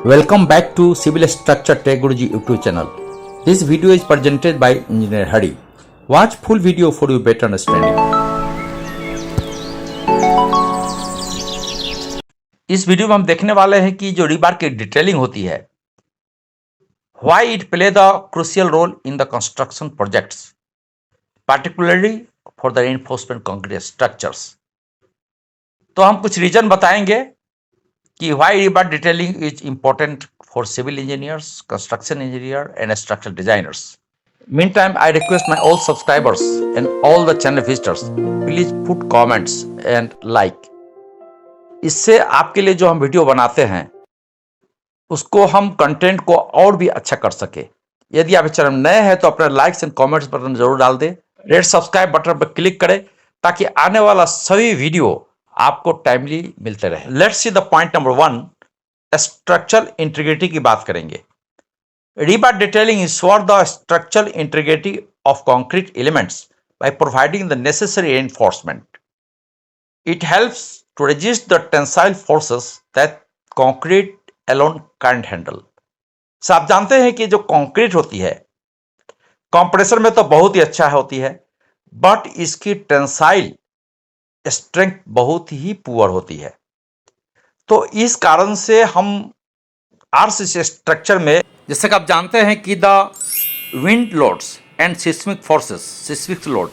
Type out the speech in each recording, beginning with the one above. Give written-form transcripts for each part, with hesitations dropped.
Welcome back to Civil Structure Tech Guruji YouTube channel. This video is presented by Engineer Hari. Watch full video for your better understanding. इस video में हम देखने वाले हैं कि जो रीबार की डिटेलिंग होती है, why it play the crucial role in the construction projects, particularly for the reinforcement concrete structures. तो हम कुछ रीजन बताएंगे कि why rebar detailing is important for civil engineers, construction engineer and structural designers. Meantime, I request my all subscribers and all the channel visitors, please put comments and like. इससे आपके लिए जो हम वीडियो बनाते हैं उसको हम कंटेंट को और भी अच्छा कर सके. यदि आप चैनल नए हैं तो अपना लाइक्स एंड कमेंट्स बटन जरूर डाल दें. रेड सब्सक्राइब बटन पर क्लिक करें ताकि आने वाला सभी वीडियो आपको टाइमली मिलते रहे. Let's see the point number 1, structural integrity की बात करेंगे. Rebar detailing ensure the structural integrity of concrete elements by providing the necessary reinforcement. It helps to resist the tensile forces that concrete alone can't handle. So आप जानते हैं कि जो concrete होती है कंप्रेशन में तो बहुत ही अच्छा होती है, बट इसकी टेंसाइल स्ट्रेंथ बहुत ही पुअर होती है. तो इस कारण से हम आरसीसी स्ट्रक्चर में, जैसे कि आप जानते हैं कि the wind loads and seismic forces, seismic load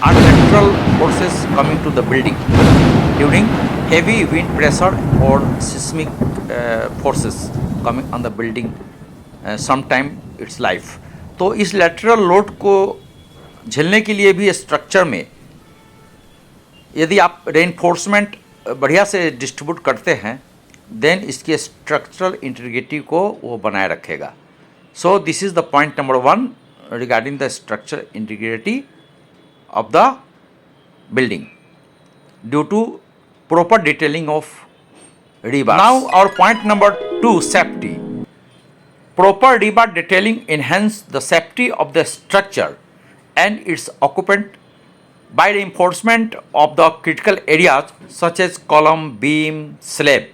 are lateral forces coming to the building during heavy wind pressure और seismic forces coming on the building sometime its life. तो इस लेटरल लोड को झेलने के लिए भी स्ट्रक्चर में यदि आप रेनफोर्समेंट बढ़िया से डिस्ट्रीब्यूट करते हैं देन इसके स्ट्रक्चरल इंटीग्रिटी को वो बनाए रखेगा. So this is the point number 1 regarding the structural integrity of the building due to proper detailing of rebar. Now our point number 2, safety. Proper rebar detailing enhance the safety of the structure and its occupant by reinforcement of the critical areas such as column, beam, slab.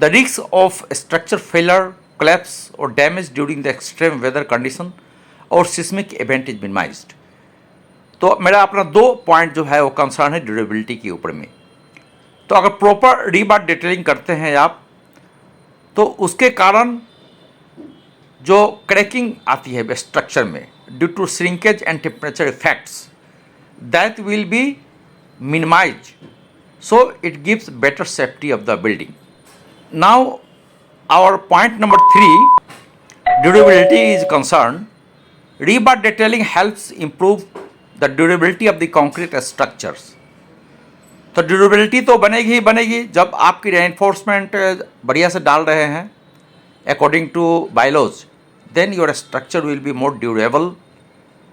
The risk of structure failure, collapse or damage during the extreme weather condition or seismic event is minimized. तो मेरा अपना 2 point जो है वो concern है durability के ऊपर में. तो अगर प्रॉपर रीबार डिटेलिंग करते हैं आप तो उसके कारण जो क्रैकिंग आती है स्ट्रक्चर में due to shrinkage and temperature effects that will be minimized, so it gives better safety of the building. Now our point number 3, durability is concerned. Rebar detailing helps improve the durability of the concrete structures. तो durability तो बनेगी ही बनेगी जब आपकी reinforcement बढ़िया से डाल रहे हैं according to bylaws, then your structure will be more durable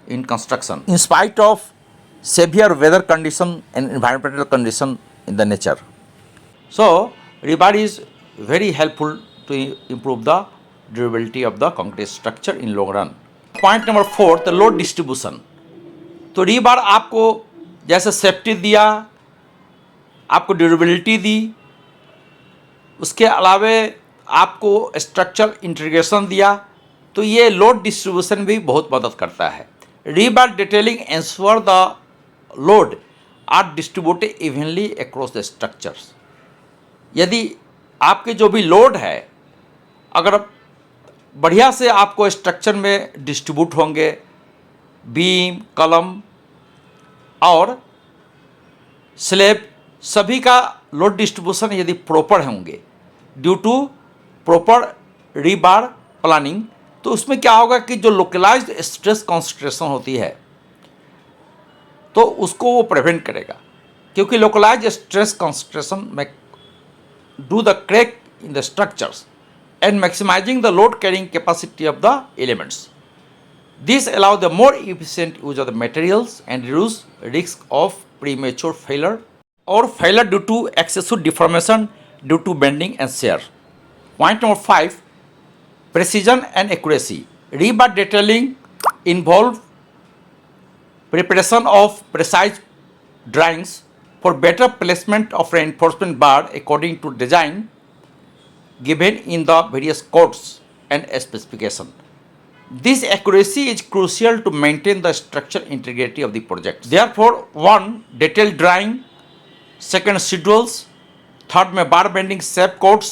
in construction in spite of severe weather condition and environmental condition in the nature. So rebar is very helpful to improve the durability of the concrete structure in long run. Point number 4, the load distribution. तो rebar आपको जैसे safety दिया, आपको durability दी, उसके अलावे आपको structural integration दिया, तो ये लोड डिस्ट्रीब्यूशन भी बहुत मदद करता है. rebar detailing ensure the load are distributed evenly across the structures. यदि आपके जो भी लोड है अगर बढ़िया से आपको स्ट्रक्चर में डिस्ट्रीब्यूट होंगे, बीम, कलम और स्लैब सभी का लोड डिस्ट्रीब्यूशन यदि प्रॉपर होंगे due to proper rebar planning, तो उसमें क्या होगा कि जो लोकलाइज्ड स्ट्रेस कॉन्सेंट्रेशन होती है तो उसको वो प्रिवेंट करेगा, क्योंकि लोकलाइज्ड स्ट्रेस कॉन्सेंट्रेशन में do the crack in the structures and maximising the load carrying capacity of the elements. This allow the more efficient use of the materials and reduce risk of premature failure or failure due to excessive deformation due to bending and shear. Point number 5, precision and accuracy. Rebar detailing involve preparation of precise drawings for better placement of reinforcement bar according to design. given in the various codes and specification. This accuracy is crucial to maintain the structural integrity of the project. Therefore, 1. Detailed drawing, 2nd schedules, 3rd में bar bending shape codes,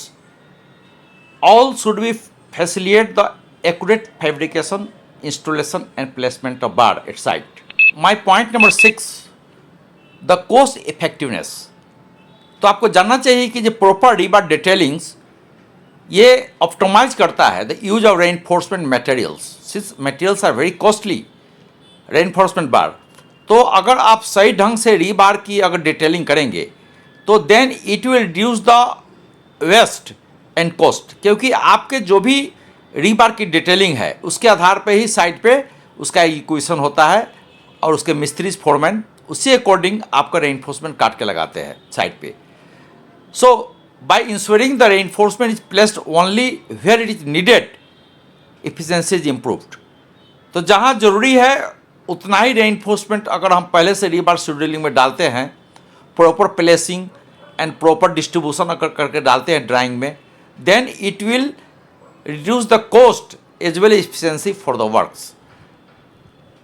all should be facilitate the accurate fabrication, installation and placement of bar at site. My point number 6, the cost effectiveness. तो आपको जानना चाहिए कि जो proper rebar detailings ये optimize करता है the use of reinforcement materials, since materials are very costly reinforcement bar. तो अगर आप सही ढंग से रीबार की अगर डिटेलिंग करेंगे तो then it will reduce the waste and cost, क्योंकि आपके जो भी रीबार की डिटेलिंग है उसके आधार पे ही साइट पे उसका इक्वेशन होता है और उसके मिस्त्रीज फोरमैन उसी अकॉर्डिंग आपका रेनफोर्समेंट काट के लगाते हैं साइट पे। So by ensuring the reinforcement is placed only where it is needed, efficiency is improved. तो जहाँ जरूरी है उतना ही रेनफोर्समेंट अगर हम पहले से रीबार शेड्यूलिंग में डालते हैं, proper placing and proper distribution अगर करके डालते हैं ड्राइंग में, then it will reduce the cost as well efficiency for the works.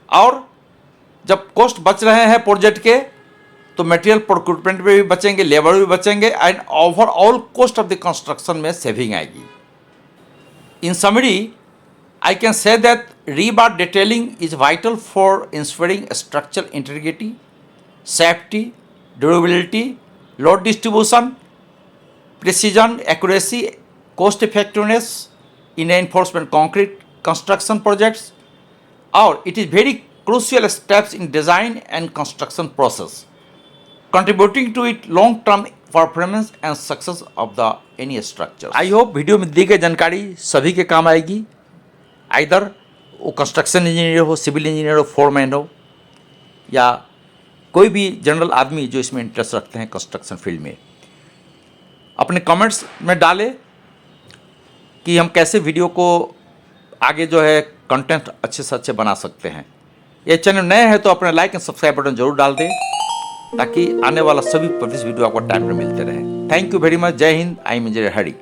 और जब कॉस्ट बच रहे हैं प्रोजेक्ट के तो मटेरियल प्रोक्यूरमेंट में भी बचेंगे, लेबर भी बचेंगे and overall cost of the construction में सेविंग आएगी। इन summary, I can say that rebar detailing is vital for ensuring structural integrity, safety, durability, load distribution, precision, accuracy, cost effectiveness in reinforcement concrete construction projects, or it is very crucial steps in design and construction process, contributing to its long-term performance and success of the any structure. I hope video में दी गई जानकारी सभी के काम आएगी, either वो construction engineer हो, civil engineer हो, फोरमैन हो या कोई भी जनरल आदमी जो इसमें इंटरेस्ट रखते हैं कंस्ट्रक्शन फील्ड में। अपने कमेंट्स में डालें कि हम कैसे वीडियो को आगे जो है कंटेंट अच्छे से अच्छे बना सकते हैं। ये चैनल नए हैं तो अपने लाइक एंड सब्सक्राइब बटन जरूर डाल दें ताकि आने वाला सभी पब्लिश वीडियो आपको टाइम पर मिलते रहे। Thank you very much. जय हिंद। I am engineer Hari.